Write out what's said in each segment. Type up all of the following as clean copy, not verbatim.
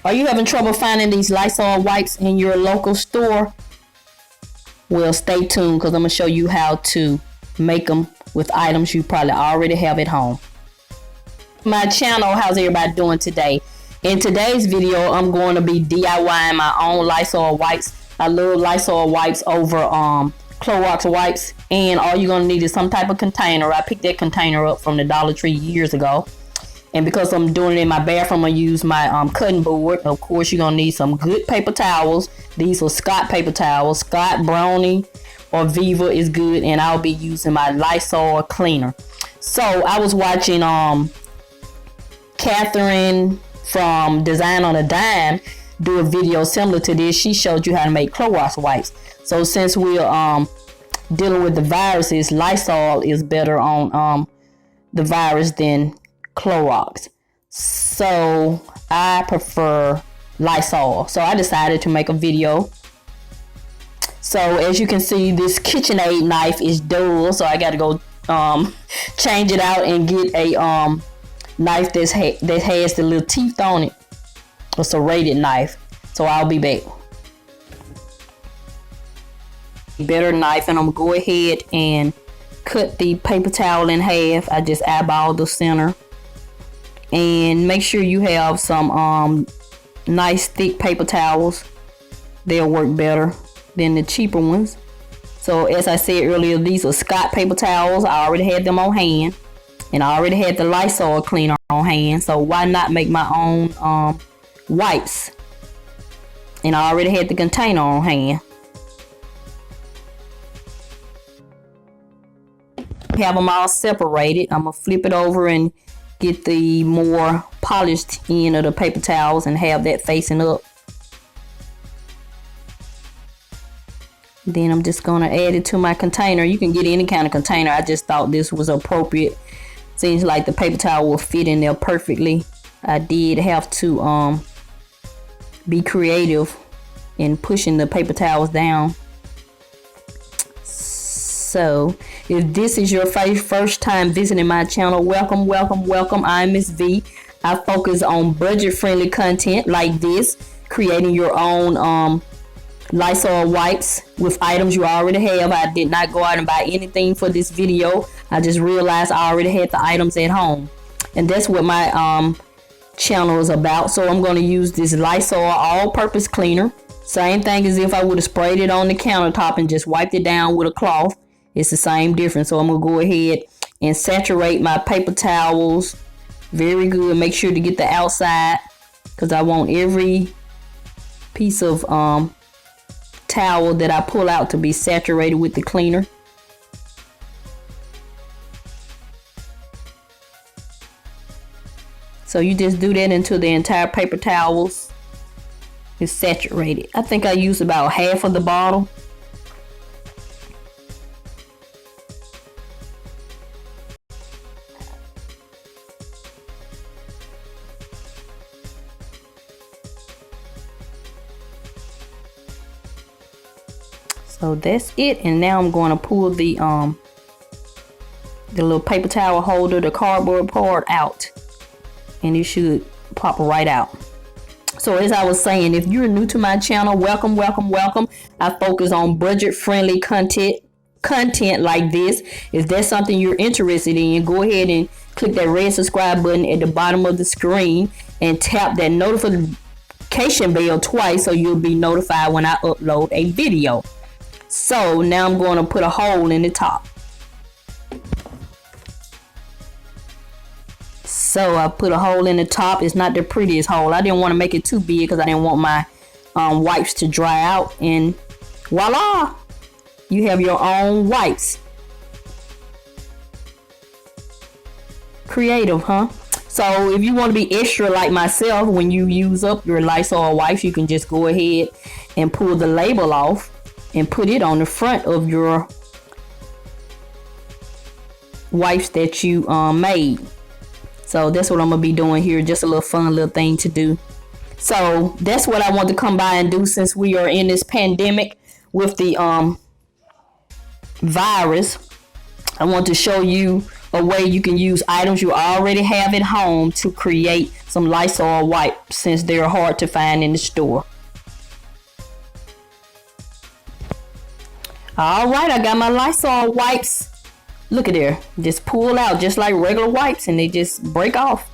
Are you having trouble finding these Lysol wipes in your local store? Well, stay tuned because I'm going to show you how to make them with items you probably already have at home. My channel, how's everybody doing today? In today's video, I'm going to be DIYing my own Lysol wipes. I love Lysol wipes over Clorox wipes, and all you're going to need is some type of container. I picked that container up from the Dollar Tree years ago. And because I'm doing it in my bathroom, I use my cutting board. Of course, you're going to need some good paper towels. These are Scott paper towels. Scott, Brownie, or Viva is good. And I'll be using my Lysol cleaner. So, I was watching Catherine from Design on a Dime do a video similar to this. She showed you how to make Clorox wipes. So, since we're dealing with the viruses, Lysol is better on the virus than Clorox. So I prefer Lysol. So I decided to make a video. So as you can see, this KitchenAid knife is dull. So I got to go change it out and get a knife that has the little teeth on it. A serrated knife. So I'll be back. Better knife, and I'm gonna go ahead and cut the paper towel in half. I just eyeball the center. And make sure you have some nice thick paper towels. They'll work better than the cheaper ones. So as I said earlier, these are Scott paper towels. I already had them on hand. And I already had the Lysol cleaner on hand. So why not make my own wipes? And I already had the container on hand. Have them all separated. I'm going to flip it over and get the more polished end of the paper towels and have that facing up. Then I'm just going to add it to my container. You can get any kind of container. I just thought this was appropriate. Seems like the paper towel will fit in there perfectly. I did have to be creative in pushing the paper towels down. So, if this is your first time visiting my channel, welcome, welcome, welcome. I'm Mrs Vee. I focus on budget-friendly content like this, creating your own Lysol wipes with items you already have. I did not go out and buy anything for this video. I just realized I already had the items at home. And that's what my channel is about. So, I'm going to use this Lysol all-purpose cleaner. Same thing as if I would have sprayed it on the countertop and just wiped it down with a cloth. It's the same difference. So I'm going to go ahead and saturate my paper towels very good. Make sure to get the outside because I want every piece of towel that I pull out to be saturated with the cleaner. So you just do that until the entire paper towels is saturated. I think I used about half of the bottle. So that's it, and now I'm going to pull the little paper towel holder, the cardboard part out, and it should pop right out. So as I was saying, if you're new to my channel, welcome, welcome, welcome. I focus on budget-friendly content like this. If that's something you're interested in, go ahead and click that red subscribe button at the bottom of the screen and tap that notification bell twice so you'll be notified when I upload a video. So now I'm going to put a hole in the top. So I put a hole in the top. It's not the prettiest hole. I didn't want to make it too big because I didn't want my wipes to dry out. And voila, you have your own wipes. Creative, huh? So if you want to be extra like myself, when you use up your Lysol wipes, you can just go ahead and pull the label off and put it on the front of your wipes that you made. So that's what I'm gonna be doing here. Just a little fun little thing to do. So that's what I want to come by and do since we are in this pandemic with the virus. I want to show you a way you can use items you already have at home to create some Lysol wipes, since they're hard to find in the store. All right, I got my Lysol wipes. Look at there, just pull out just like regular wipes, and they just break off.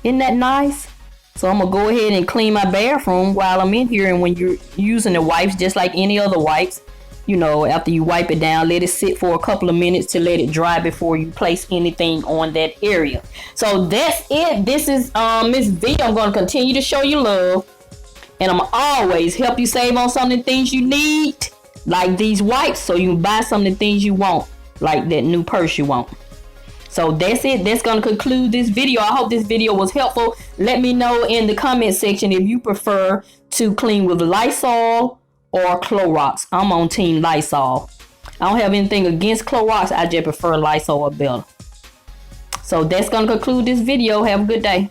Isn't that nice? So I'm gonna go ahead and clean my bathroom while I'm in here. And when you're using the wipes, just like any other wipes, you know, after you wipe it down, let it sit for a couple of minutes to let it dry before you place anything on that area. So that's it. This is Mrs Vee. I'm going to continue to show you love, and I'm always help you save on some of the things you need, like these wipes, so you can buy some of the things you want, like that new purse you want. So that's it. That's going to conclude this video. I hope this video was helpful. Let me know in the comment section if you prefer to clean with Lysol or Clorox. I'm on team Lysol. I don't have anything against Clorox. I just prefer Lysol better. So that's going to conclude this video. Have a good day.